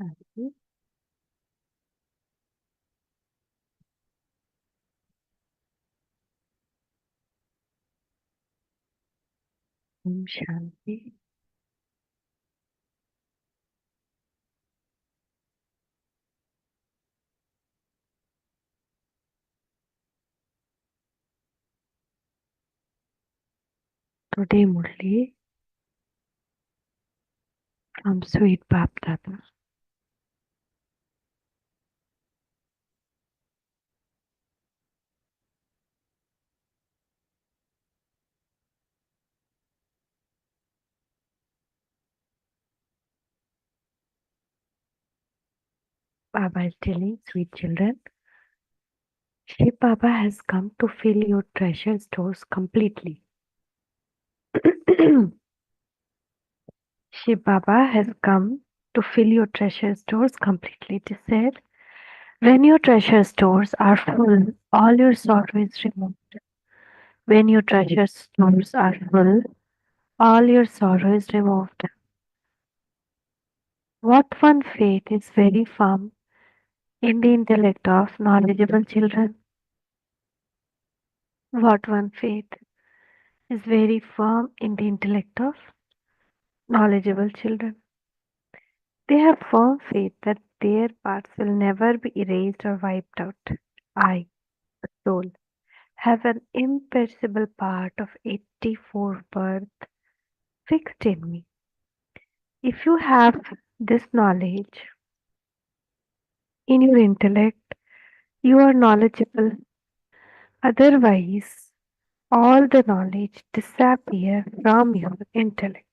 Shanti, Shanti. Today, Murli from Sweet Bap Dada. Baba is telling sweet children, Shiv Baba has come to fill your treasure stores completely. Shiv Baba has come to fill your treasure stores completely. It is said, when your treasure stores are full, all your sorrow is removed. When your treasure stores are full, all your sorrow is removed. What one faith is very firm in the intellect of knowledgeable children? What one faith is very firm in the intellect of knowledgeable children? They have firm faith that their parts will never be erased or wiped out. I, the soul, have an imperishable part of 84 birth fixed in me. If you have this knowledge in your intellect, you are knowledgeable. Otherwise, all the knowledge disappear from your intellect.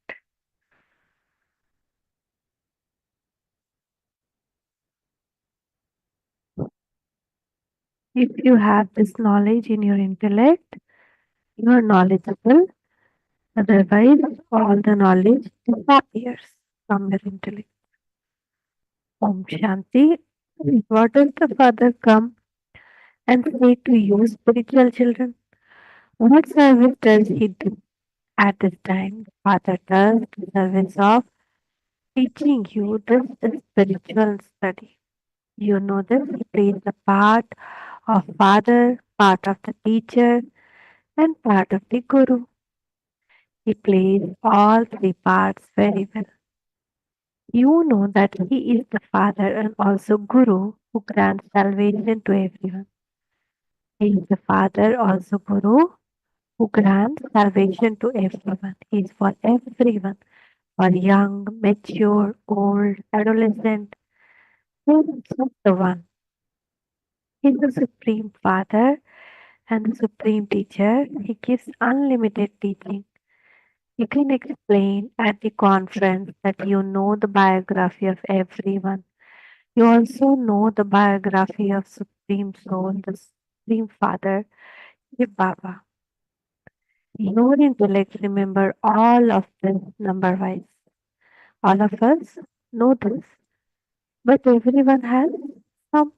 If you have this knowledge in your intellect, you are knowledgeable. Otherwise, all the knowledge disappears from your intellect. Om Shanti. What does the Father come and say to you, spiritual children? What service does he do at this time? The Father does the service of teaching you this spiritual study. You know this. He plays the part of Father, part of the teacher, and part of the Guru. He plays all three parts very well. You know that he is the Father and also Guru who grants salvation to everyone. He is the Father, also Guru, who grants salvation to everyone. He is for everyone, for young, mature, old, adolescent. He is just the one. He is the Supreme Father and the Supreme Teacher. He gives unlimited teaching. You can explain at the conference that you know the biography of everyone. You also know the biography of Supreme Soul, the Supreme Father, Shiv Baba. Your intellect remember all of this number wise. All of us know this, but everyone has some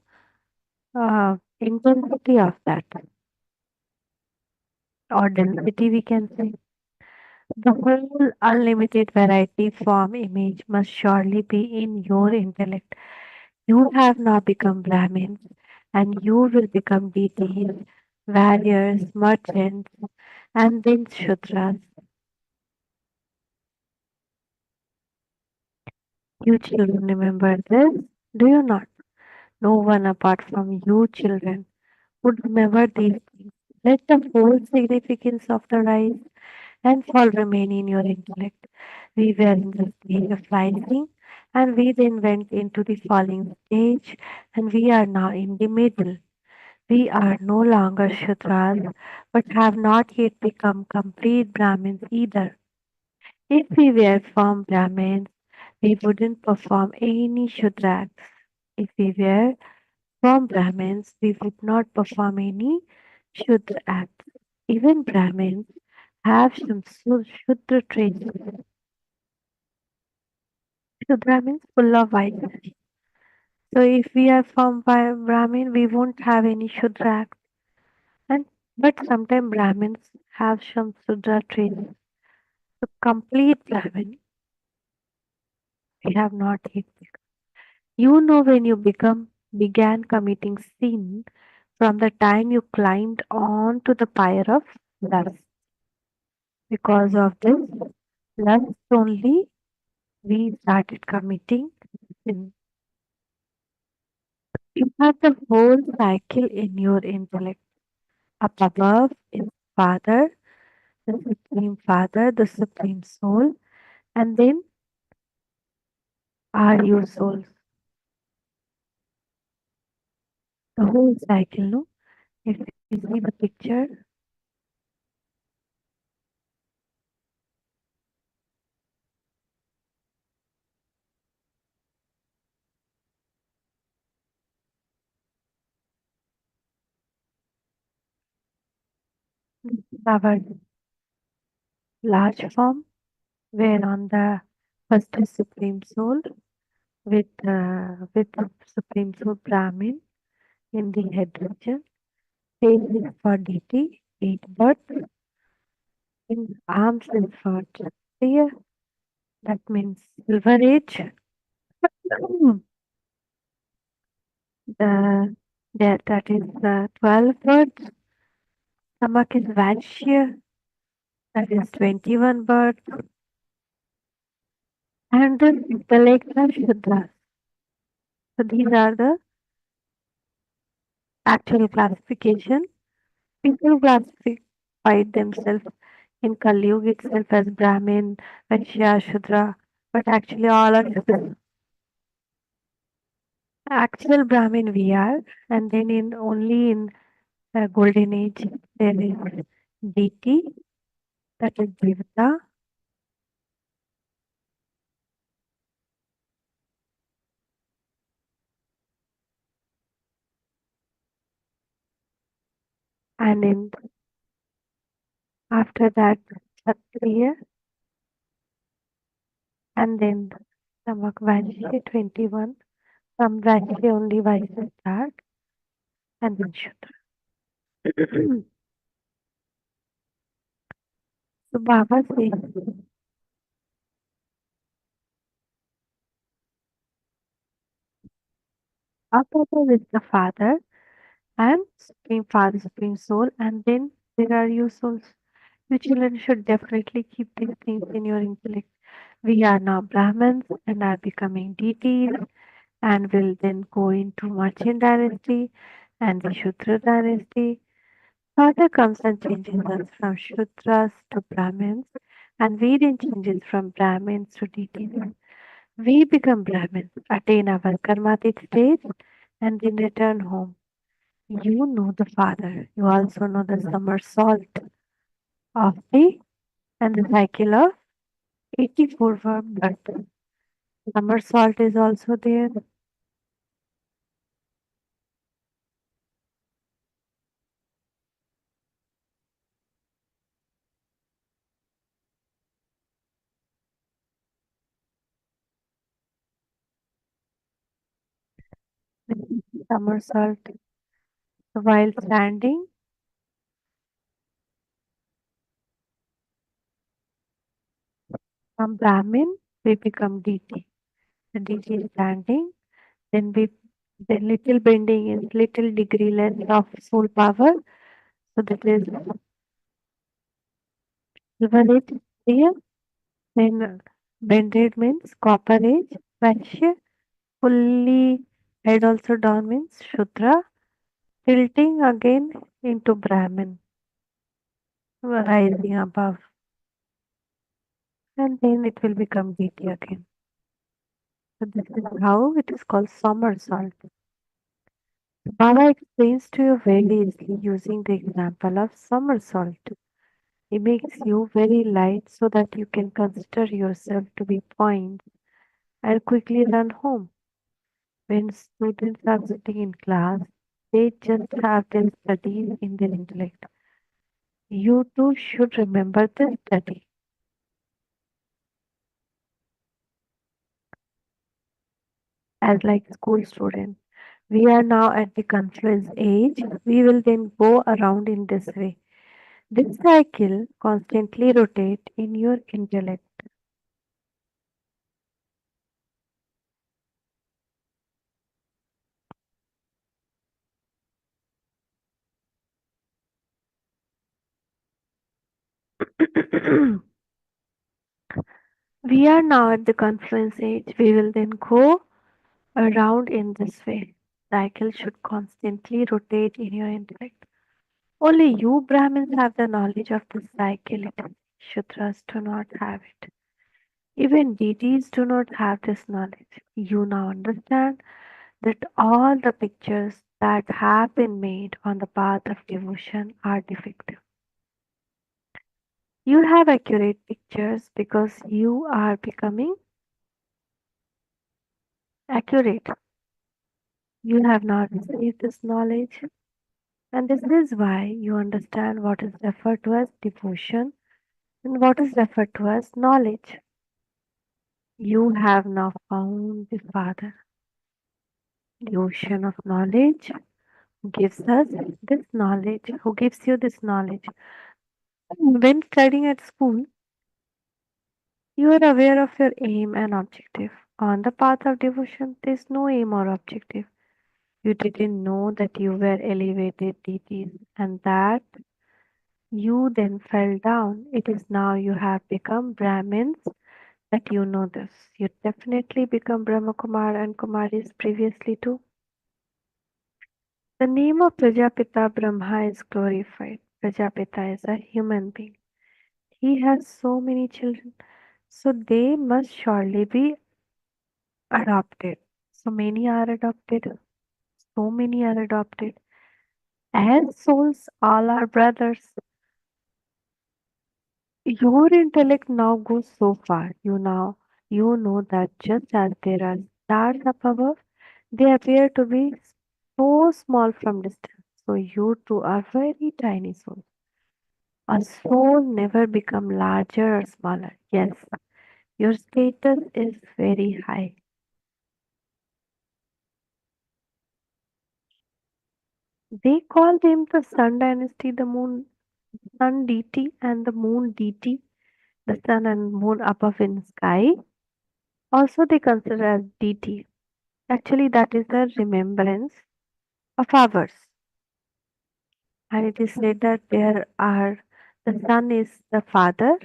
intensity of that or density, we can say. The whole unlimited variety form image must surely be in your intellect. You have now become Brahmins and you will become deities, warriors, merchants, and then Shudras. You children remember this, do you not? No one apart from you children would remember these things. Let the whole significance of the rise and fall remain in your intellect. We were in the stage of rising and we then went into the falling stage and we are now in the middle. We are no longer Shudras but have not yet become complete Brahmins either. If we were firm Brahmins, we wouldn't perform any Shudra acts. If we were firm Brahmins, we would not perform any Shudra acts. Even Brahmins have some Shudra traits. Shudra means full of vices. So if we are from Brahmin, we won't have any Shudra acts. And but sometimes Brahmins have some Shudra traits. So complete Brahmin, we have not yet become. You know when you began committing sin from the time you climbed onto the pyre of lust. Because of this lust only, we started committing sin. You have the whole cycle in your intellect. Up above is Father, the Supreme Father, the Supreme Soul, and then are you souls. The whole cycle, no? If you see the picture, this is our large form, where on the first is Supreme Soul with the Supreme Soul Brahmin in the head region. Tail is for deity, eight birds, in arms is for Kshatriya, that means Silver Age. That is 12 birds. Stomach is Vaishya, that is 21 birds. And the legs are Shudras. So these are the actual classification. People classify themselves in Kali Yuga itself as Brahmin, Vaishya, Shudra, but actually all are Shudra. Actual Brahmin we are, and then in only in Golden Age there is deity, that is Devata, and in after that Kshatriya, and then Samak Vaishya 21. Some Vaishya only Vaishya start, and then Shudra. So Baba says, up above is the Father and Supreme Father, Supreme Soul, and then there are you souls. You children should definitely keep these things in your intellect. We are now Brahmins and are becoming deities and will then go into Machin dynasty and the Shudra dynasty. Father comes and changes us from Shudras to Brahmins, and we then changes from Brahmins to deities. We become Brahmins, attain our karmatic stage, and then return home. You know the Father. You also know the somersault of the and the cycle of 84 verb birth. Somersault is also there. Somersault while standing from Brahmin, we become deity. The deity is standing, then we then little bending is little degree less of soul power. So that is silver age here. Then bended means copper age. Vaishya fully head also down means Shudra. Tilting again into Brahmin, rising above, and then it will become deity again. So this is how it is called somersault. Baba explains to you very easily using the example of somersault. He makes you very light so that you can consider yourself to be points and quickly run home. When students are sitting in class, they just have their studies in their intellect. You too should remember this study. As like school student. We are now at the confluence age. We will then go around in this way. This cycle constantly rotate in your intellect. We are now at the confluence age. We will then go around in this way. Cycle should constantly rotate in your intellect. Only you Brahmins have the knowledge of the cycle. Shudras do not have it. Even deities do not have this knowledge. You now understand that all the pictures that have been made on the path of devotion are defective. You have accurate pictures because you are becoming accurate. You have now received this knowledge, and this is why you understand what is referred to as devotion and what is referred to as knowledge. You have now found the Father, the ocean of knowledge, who gives us this knowledge, who gives you this knowledge. When studying at school, you are aware of your aim and objective. On the path of devotion, there is no aim or objective. You didn't know that you were elevated deities and that you then fell down. It is now you have become Brahmins that you know this. You definitely become Brahma Kumar and Kumaris previously too. The name of Prajapita Brahma is glorified. Prajapita is a human being. He has so many children, so they must surely be adopted. So many are adopted. So many are adopted. As souls, all are brothers. Your intellect now goes so far. You know that just as there are stars up above, they appear to be so small from distance. So you too are very tiny souls. A soul never become larger or smaller. Yes, your status is very high. They call them the sun dynasty, the moon sun deity and the moon deity, the sun and moon above in sky. Also they consider as deity. Actually that is the remembrance of ours. And it is said that there are the sun is the father,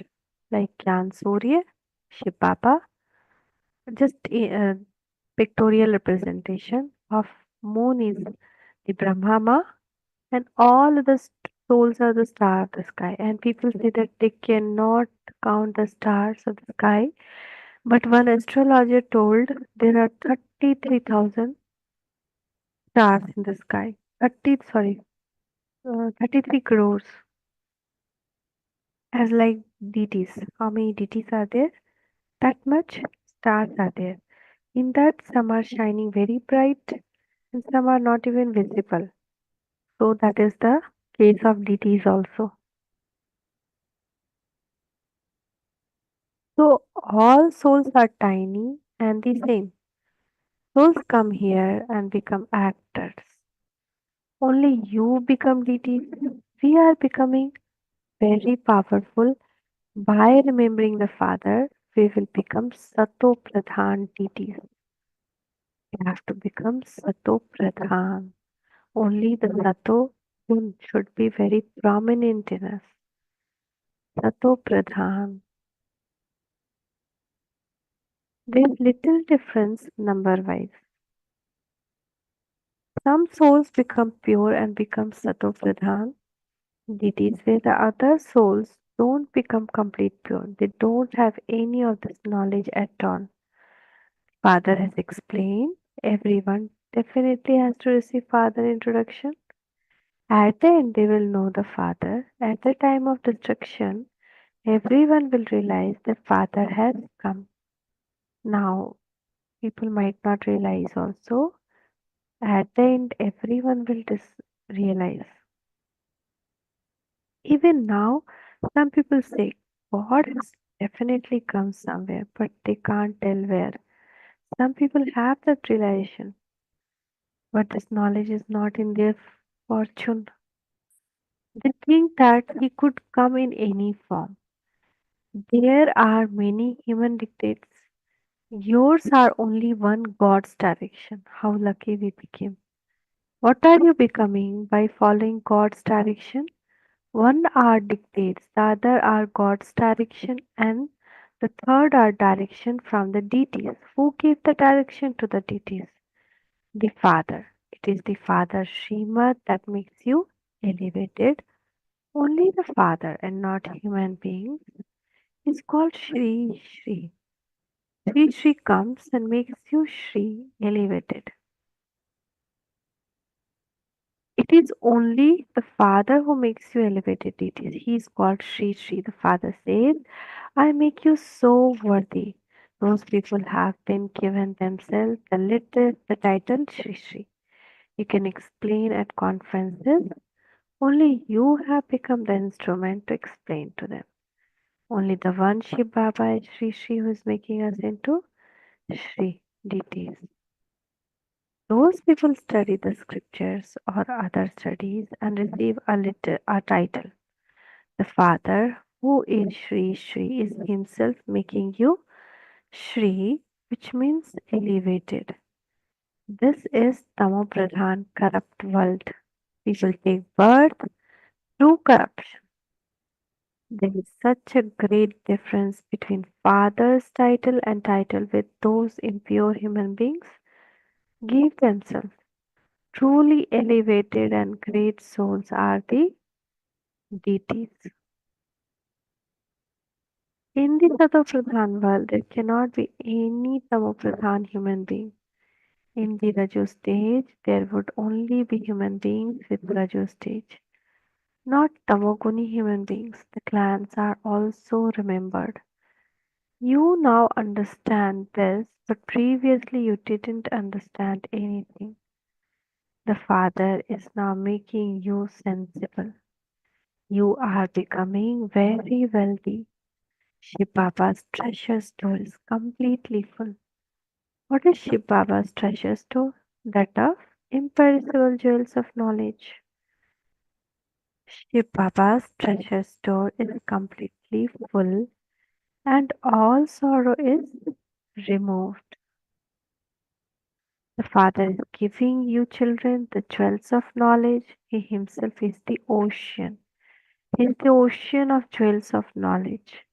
like Gyan Surya, Shiv Baba, just a pictorial representation of moon is the Brahma and all the souls are the star of the sky. And people say that they cannot count the stars of the sky. But one astrologer told there are 33,000 stars in the sky. 33 crores as like deities. How many deities are there? That much stars are there. In that, some are shining very bright and some are not even visible. So that is the case of deities also. So all souls are tiny and the same. Souls come here and become actors. Only you become deities. We are becoming very powerful by remembering the Father. We will become Sato Pradhan deities. We have to become Sato Pradhan. Only the Sato gun should be very prominent in us. Sato Pradhan. There's little difference number wise. Some souls become pure and become Sato Pradhan deities, where the other souls don't become complete pure. They don't have any of this knowledge at all. Father has explained everyone definitely has to receive Father introduction. At the end, they will know the Father. At the time of destruction, everyone will realize the Father has come. Now, people might not realize also. At the end, everyone will realize. Even now, some people say God has definitely come somewhere, but they can't tell where. Some people have that realization, but this knowledge is not in their fortune. They think that he could come in any form. There are many human dictates. Yours are only one God's direction. How lucky we became. What are you becoming by following God's direction? One hour dictates, the other are God's direction, and the third are direction from the deities. Who gave the direction to the deities? The Father. It is the Father Srimad that makes you elevated. Only the Father and not human beings is called Shri Shri. Shri Shri comes and makes you Shri elevated. It is only the Father who makes you elevated. He is called Shri Shri. The Father says, I make you so worthy. Those people have been given themselves the title Shri Shri. You can explain at conferences. Only you have become the instrument to explain to them. Only the one Shiv Baba is Shri Shri who is making us into Shri deities. Those people study the scriptures or other studies and receive a title. The Father, who is Shri Shri, is himself making you Shri, which means elevated. This is Tamo Pradhan corrupt world. People take birth through corruption. There is such a great difference between Father's title and title with those impure human beings give themselves. Truly elevated and great souls are the deities. In the Satopradhan world, there cannot be any Tamopradhan human being. In the Rajo stage, there would only be human beings with Rajo stage, not Tamoguni human beings. The clans are also remembered. You now understand this, but previously you didn't understand anything. The Father is now making you sensible. You are becoming very wealthy. Shiv Baba's treasure store is completely full. What is Shiv Baba's treasure store? That of imperishable jewels of knowledge. Shiv Baba's treasure store is completely full and all sorrow is removed. The Father is giving you children the jewels of knowledge. He himself is the ocean. He is the ocean of jewels of knowledge.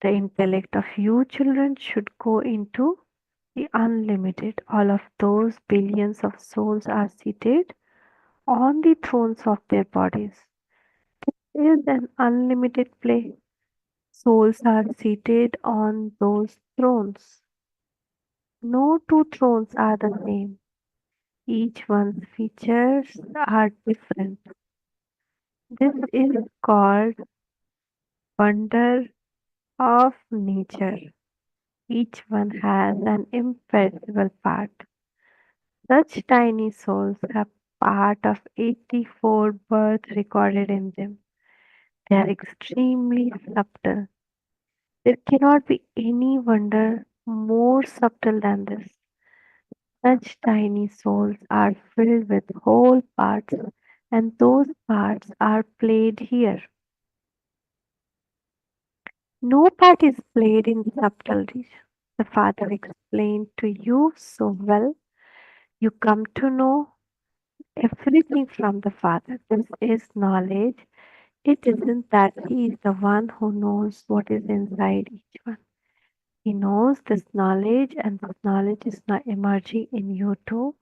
The intellect of you children should go into the unlimited. All of those billions of souls are seated on the thrones of their bodies. It is an unlimited play. Souls are seated on those thrones. No two thrones are the same. Each one's features are different. This is called wonder of nature. Each one has an imperishable part. Such tiny souls have part of 84 births recorded in them. They are extremely subtle. There cannot be any wonder more subtle than this. Such tiny souls are filled with whole parts, and those parts are played here. No part is played in subtleties. The Father explained to you so well. You come to know everything from the Father. This is knowledge. It isn't that He is the one who knows what is inside each one. He knows this knowledge, and this knowledge is now emerging in you too.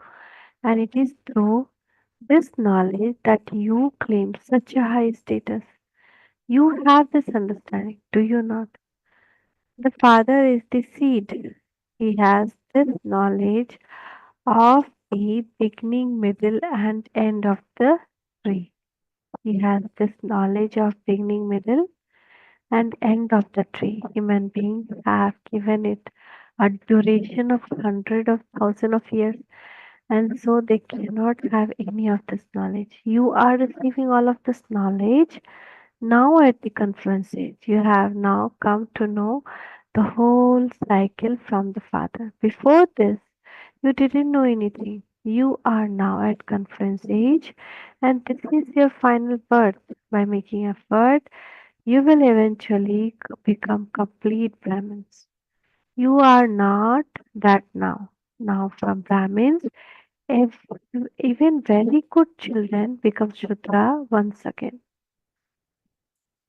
And it is through this knowledge that you claim such a high status. You have this understanding, do you not? The Father is the seed. He has this knowledge of the beginning, middle, and end of the tree. He has this knowledge of beginning, middle, and end of the tree. Human beings have given it a duration of hundred of thousand of years, and so they cannot have any of this knowledge. You are receiving all of this knowledge now at the conference age. You have now come to know the whole cycle from the Father. Before this, you didn't know anything. You are now at conference age, and this is your final birth. By making effort, you will eventually become complete Brahmins. You are not that now. Now, from Brahmins, if even very good children become Shudra once again.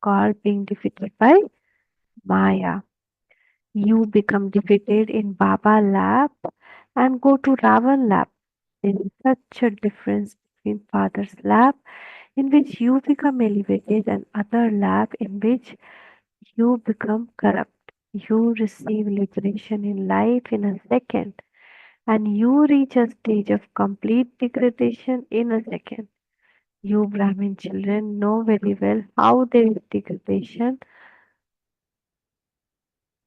called being defeated by Maya. You become defeated in Baba lap and go to Ravan lap. There is such a difference between father's lap in which you become elevated and other lap in which you become corrupt. You receive liberation in life in a second and you reach a stage of complete degradation in a second. You Brahmin children know very well how there is degradation.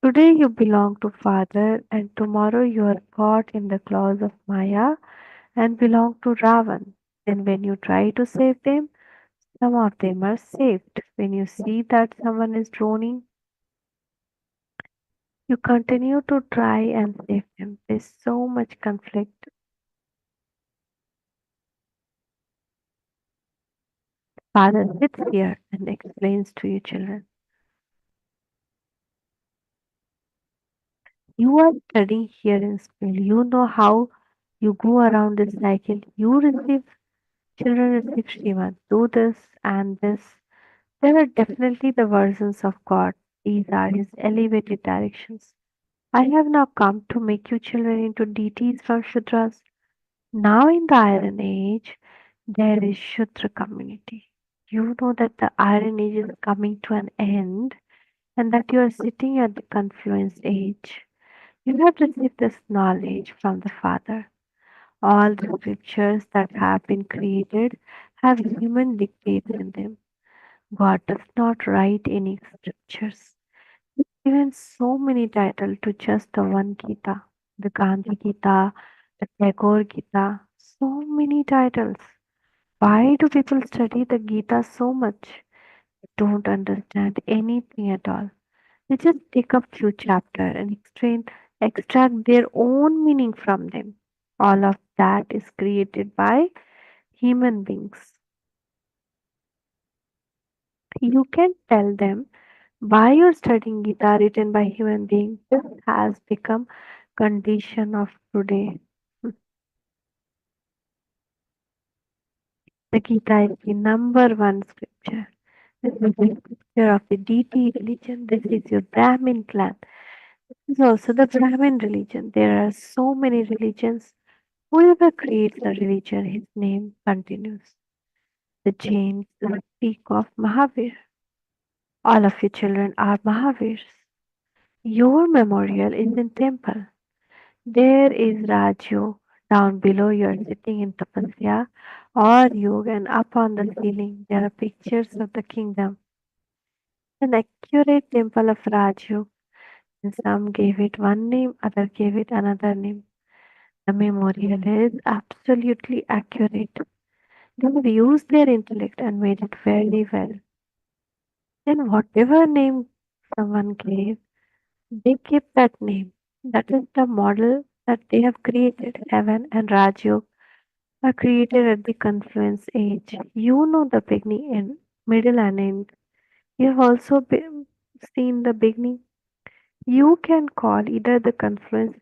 Today you belong to Father, and tomorrow you are caught in the claws of Maya and belong to Ravan. Then, when you try to save them, some of them are saved. When you see that someone is drowning, you continue to try and save them. There's so much conflict. Father sits here and explains to you, children. You are studying here in school. You know how you go around this cycle. You receive children receive Srimad. Do this and this. There are definitely the versions of God. These are his elevated directions. I have now come to make you children into deities from Shudras. Now in the Iron Age, there is Shudra community. You know that the Iron Age is coming to an end and that you are sitting at the confluence age. You have received this knowledge from the Father. All the scriptures that have been created have human dictates in them. God does not write any scriptures. He's given so many titles to just the one Gita, the Gandhi Gita, the Tagore Gita, so many titles. Why do people study the Gita so much? They don't understand anything at all. They just take up few chapters and extract their own meaning from them. All of that is created by human beings. You can tell them why you're studying Gita written by human beings. This has become condition of today. The Gita is the number one scripture. This is the scripture of the deity religion. This is your Brahmin clan. This is also the Brahmin religion. There are so many religions. Whoever creates a religion, his name continues. The Jains speak of Mahavir. All of your children are Mahavirs. Your memorial is in temple. There is Rajyog. Down below you are sitting in tapasya or yoga and up on the ceiling there are pictures of the kingdom. An accurate temple of Rajyog. And some gave it one name, other gave it another name. The memorial is absolutely accurate. They have used their intellect and made it very well. Then whatever name someone gave, they keep that name. That is the model that they have created. Heaven and Rajyog are created at the confluence age. You know the beginning and middle and end. You have also seen the beginning. You can call either the confluence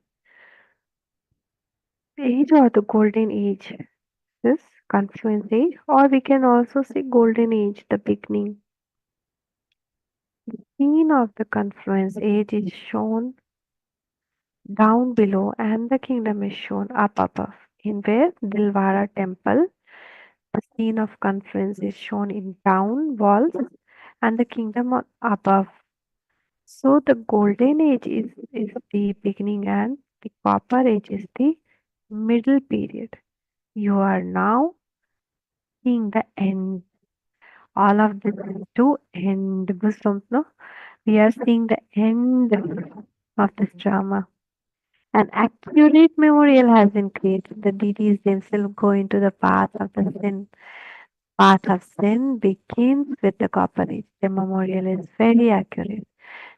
age or the golden age. This confluence age, or we can also say golden age, the beginning. Scene of the confluence age is shown down below and the kingdom is shown up above. In where Dilwara temple, the scene of confluence is shown in down walls and the kingdom above. So the golden age is the beginning and the copper age is the middle period. You are now seeing the end. All of this is to end. Gusum, no? We are seeing the end of this drama. An accurate memorial has been created. The deities themselves go into the path of the sin. Path of sin begins with the copper age. The memorial is very accurate.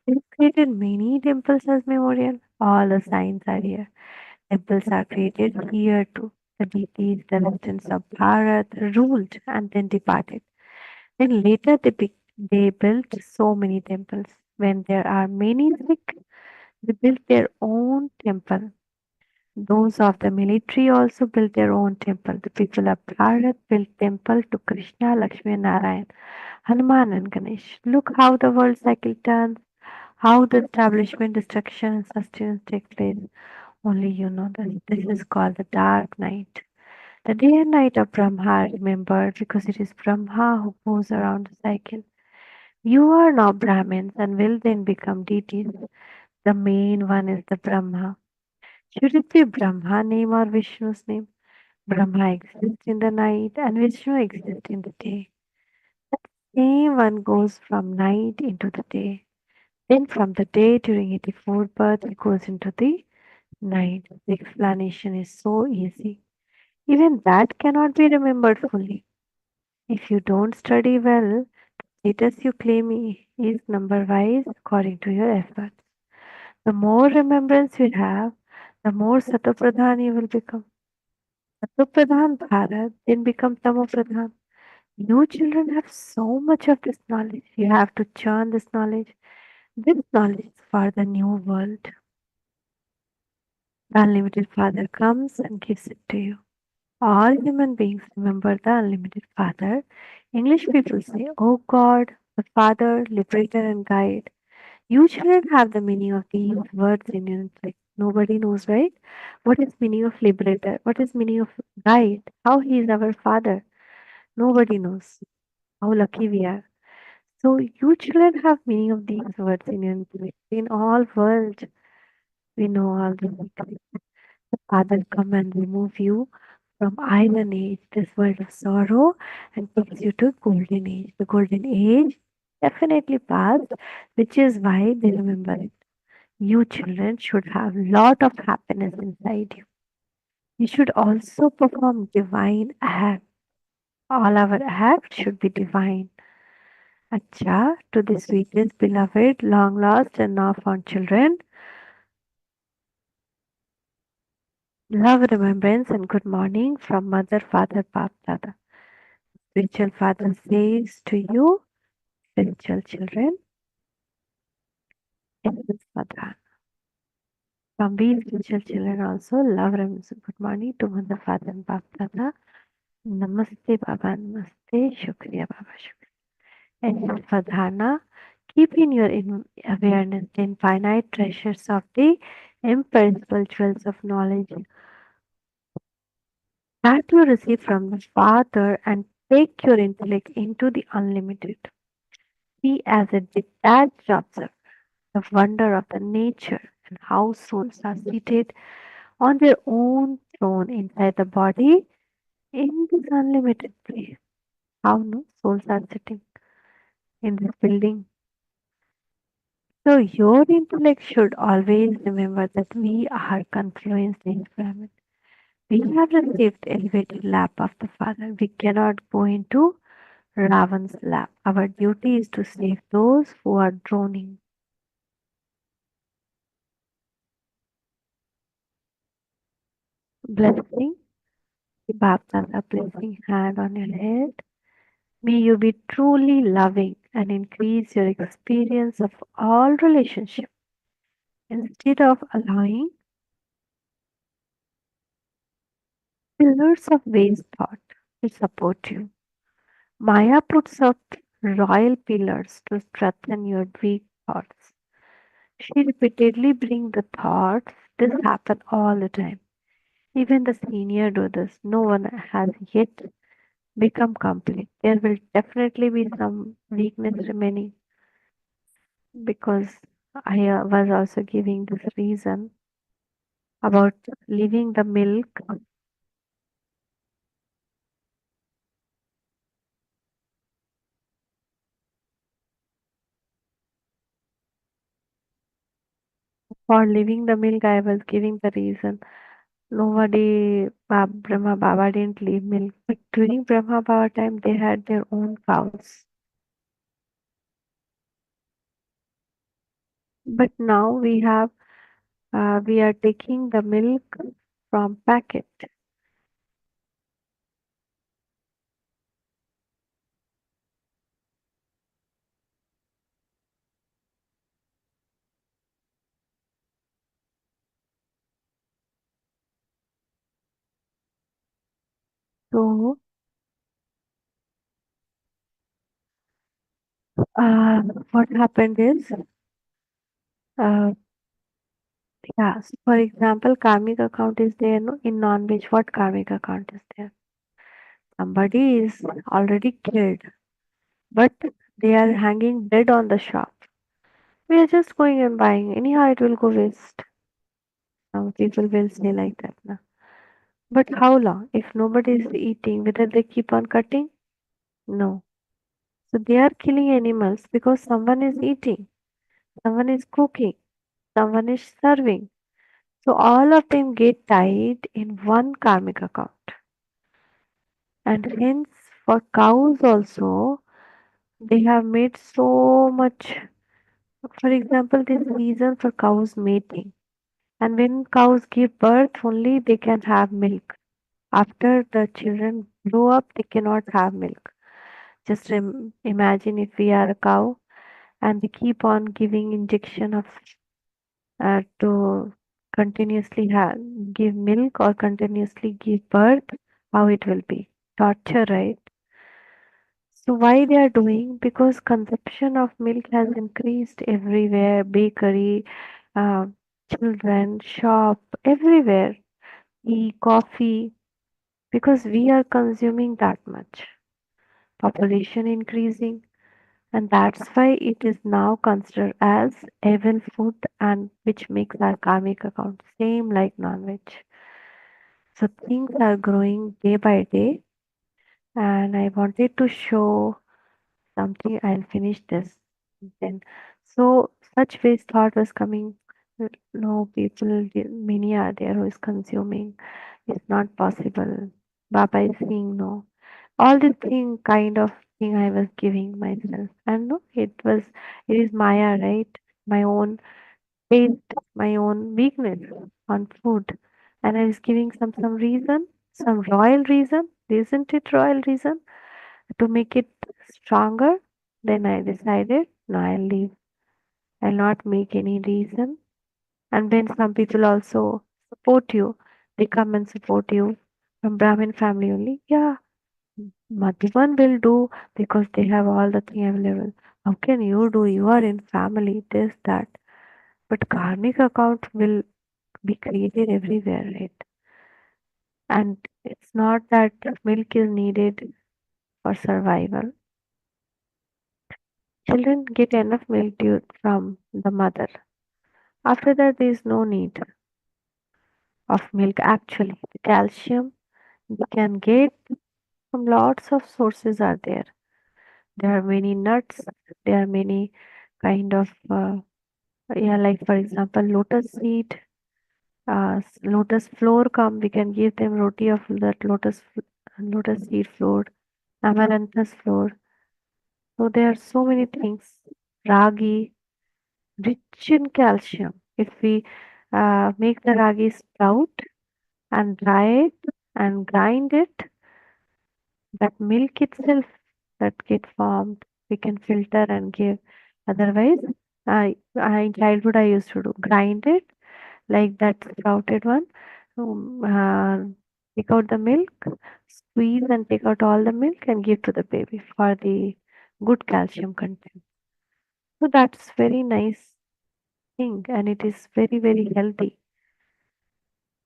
They created many temples as memorial. All the signs are here. Temples are created here too. The deities, the residents of Bharat ruled and then departed. Then later they built so many temples. When there are many sick, they built their own temple. Those of the military also built their own temple. The people of Bharat built temple to Krishna, Lakshmi and Narayan. Hanuman and Ganesh. Look how the world cycle turns, how the establishment, destruction, and sustenance take place. Only you know that this is called the dark night. The day and night of Brahma are remembered because it is Brahma who goes around the cycle. You are now Brahmins and will then become deities. The main one is the Brahma. Should it be Brahma name or Vishnu's name? Brahma exists in the night and Vishnu exists in the day. Same one goes from night into the day. Then from the day during 84 birth it goes into the night. The explanation is so easy. Even that cannot be remembered fully. If you don't study well, status you claim is number wise according to your efforts. The more remembrance you have, the more Satopradhan you will become. Satopradhan Bharat then becomes Tamopradhan. You children have so much of this knowledge. You have to churn this knowledge. This knowledge is for the new world. The unlimited Father comes and gives it to you. All human beings remember the unlimited Father. English people say, "Oh God, the Father, liberator and guide." You children have the meaning of these words in your intellect. Nobody knows, right? What is meaning of liberator? What is meaning of guide? How he is our Father? Nobody knows. How lucky we are. So you children have meaning of these words in your intellect. In all world, we know all the secrets. The Father come and remove you from iron age, this world of sorrow, and takes you to golden age. The golden age definitely passed, which is why they remember it. You children should have lot of happiness inside you. You should also perform divine acts. All our acts should be divine. Acha, to the sweetest, beloved, long lost, and now found children, love, remembrance, and good morning from Mother, Father, Bap, Dada. Spiritual Father says to you, spiritual children, essence Mother. From we spiritual children also, love, remembrance, and good morning to Mother, Father, and Bap, Dada. Namaste, Baba, Namaste, Shukriya, Baba, Shukriya. And for dharana, keep in your awareness the infinite treasures of the imperishable jewels of knowledge that you receive from the Father and take your intellect into the unlimited. See as a detached observer the wonder of the nature and how souls are seated on their own throne inside the body in this unlimited place. How no souls are sitting in this building. So your intellect should always remember that we are confluenced in Brahman. We have received elevated lap of the Father. We cannot go into Ravan's lap. Our duty is to save those who are drowning. Blessing, Baptata placing hand on your head. May you be truly loving and increase your experience of all relationships instead of allowing pillars of waste thought to support you. Maya puts up royal pillars to strengthen your weak thoughts. She repeatedly brings the thoughts. This happens all the time. Even the senior do this. No one has yet become complete. There will definitely be some weakness remaining because I was also giving this reason about leaving the milk for leaving the milk. I was giving the reason. Nobody, Brahma Baba didn't leave milk, but during Brahma Baba time, they had their own cows. But now we are taking the milk from packet. So Uh, what happened is, uh, yeah, so for example, karmic account is there, no? In non-veg, what karmic account is there? Somebody is already killed, but they are hanging dead on the shop. We are just going and buying. Anyhow, it will go waste. Some people will say like that. Na? But how long? If nobody is eating, whether they keep on cutting? No. So they are killing animals because someone is eating, someone is cooking, someone is serving. So all of them get tied in one karmic account. And hence for cows also they have made so much. For example, this reason for cows mating. And when cows give birth only they can have milk. After the children grow up they cannot have milk. Just imagine if we are a cow and we keep on giving injection of to continuously give milk or continuously give birth, how it will be torture, right? So why they are doing? Because consumption of milk has increased everywhere, bakery, uh, children shop, everywhere, tea, coffee, because we are consuming that much, population increasing, and that's why it is now considered as evil food, and which makes our karmic account same like non-veg. So things are growing day by day, and I wanted to show something. I'll finish this then. So such waste thought was coming. No, people, many are there who is consuming. It's not possible. Baba is saying no. All this thing, kind of thing, I was giving myself, and no, it is Maya, right? My own taste, my own weakness on food, and I was giving some reason, some royal reason. Isn't it royal reason to make it stronger? Then I decided, no, I'll leave. I'll not make any reason. And when some people also support you, they come and support you from Brahmin family only. Yeah, Madhuban will do because they have all the thing available. How can you do? You are in family, this, that. But karmic account will be created everywhere, right? And it's not that milk is needed for survival. Children get enough milk from the mother. After that, there is no need of milk actually. The calcium we can get from lots of sources are there. There are many nuts, there are many kind of yeah, like for example, lotus seed, lotus flour come. We can give them roti of that lotus seed flour, amaranthus flour. So there are so many things. Ragi, rich in calcium. If we make the ragi sprout and dry it and grind it, that milk itself that get formed, we can filter and give. Otherwise, in childhood I used to do grind it like that sprouted one. Take out the milk, squeeze and take out all the milk and give to the baby for the good calcium content. So that's very nice thing and it is very healthy.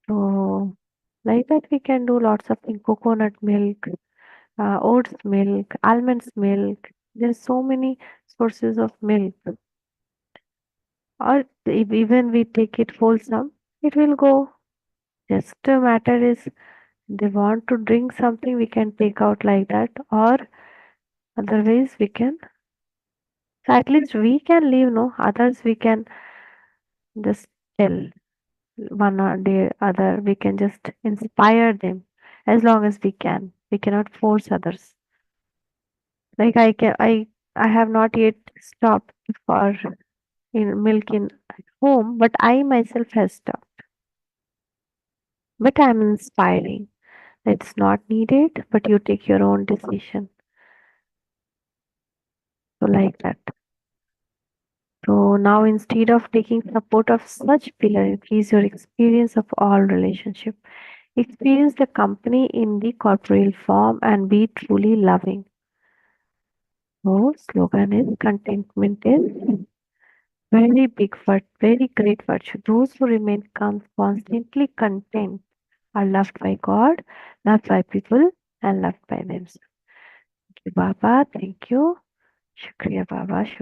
So like that we can do lots of things. Coconut milk, oats milk, almonds milk. There's so many sources of milk. Or if even we take it wholesome, it will go. Just a matter is they want to drink something, we can take out like that, or otherwise we can. So at least we can leave, no. Others we can just tell one or the other. We can just inspire them as long as we can. We cannot force others. Like I have not yet stopped for in milk in at home, but I myself has stopped. But I'm inspiring. It's not needed, but you take your own decision. So like that. So now instead of taking support of such pillar, increase your experience of all relationship. Experience the company in the corporeal form and be truly loving. So slogan is contentment is very big very great virtue. Those who remain constantly content are loved by God, loved by people, and loved by themselves. Thank you, Baba. Thank you. Shukriya, Baba. Shukriya.